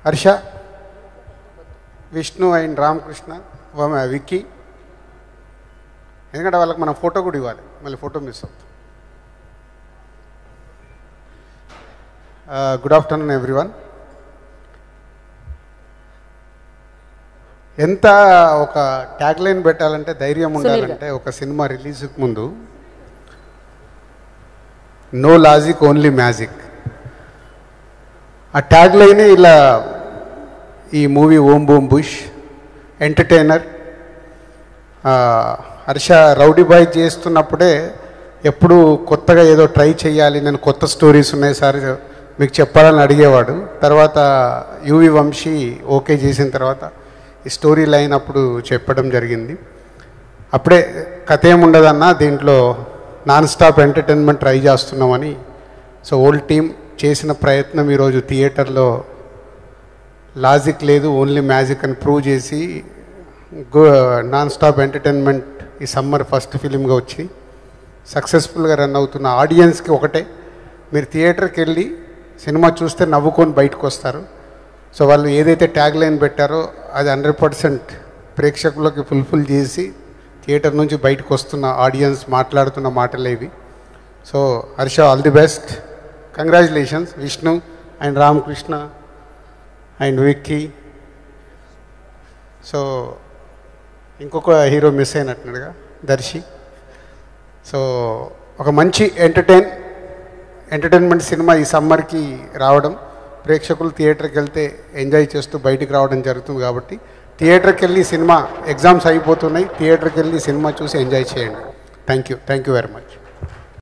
Harsha, Vishnu and Ramakrishna, Vicky, ఎందుకంటే వాళ్ళకి మనం ఫోటో కూడా ఇవ్వాలి, మళ్ళీ ఫోటో మిస్ అవుతుంది. Good afternoon everyone. ఎంత ఒక ట్యాగ్ లైన్ పెట్టాలంటే ధైర్యం ఉండాలంటే, ఒక సినిమా రిలీజ్కి ముందు నో లాజిక్ ఓన్లీ మ్యాజిక్, ఆ ట్యాగ్ లైనే ఇలా ఈ movie Om Bheem Bush entertainer. Harsha rowdy boy చేస్తున్నప్పుడే ఎప్పుడు కొత్తగా ఏదో ట్రై చేయాలి, నేను కొత్త స్టోరీస్ ఉన్నాయి సార్ మీకు చెప్పాలని అడిగేవాడు. తర్వాత యువి వంశీ ఓకే చేసిన తర్వాత ఈ స్టోరీ లైన్ అప్పుడు చెప్పడం జరిగింది. అప్పుడే కథ ఏముండదన్నా, దీంట్లో నాన్ స్టాప్ ఎంటర్టైన్మెంట్ ట్రై చేస్తున్నామని. సో ఓల్డ్ టీమ్ చేసిన ప్రయత్నం ఈరోజు థియేటర్లో లాజిక్ లేదు ఓన్లీ మ్యాజిక్ అని ప్రూవ్ చేసి నాన్ స్టాప్ ఎంటర్టైన్మెంట్ ఈ సమ్మర్ ఫస్ట్ ఫిలింగా వచ్చి సక్సెస్ఫుల్గా రన్ అవుతున్న ఆడియన్స్కి ఒకటే, మీరు థియేటర్కి వెళ్ళి సినిమా చూస్తే నవ్వుకొని బయటకు వస్తారు. సో వాళ్ళు ఏదైతే ట్యాగ్ లైన్ పెట్టారో అది 100% ప్రేక్షకులకి ఫుల్ఫిల్ చేసి థియేటర్ నుంచి బయటకు వస్తున్న ఆడియన్స్ మాట్లాడుతున్న మాటలే ఇవి. So Harsha, all the best, congratulations. Vishnu and Ramakrishna and Vicky. So ఇంకొక హీరో మిస్ అయినట్టుగా దర్శి. సో ఒక మంచి ఎంటర్టైన్మెంట్ సినిమా ఈ సమ్మర్కి రావడం, ప్రేక్షకులు థియేటర్కి వెళ్తే ఎంజాయ్ చేస్తూ బయటికి రావడం జరుగుతుంది. కాబట్టి థియేటర్కి వెళ్ళి సినిమా, ఎగ్జామ్స్ అయిపోతున్నాయి, థియేటర్కి వెళ్ళి సినిమా చూసి ఎంజాయ్ చేయండి. Thank you very much.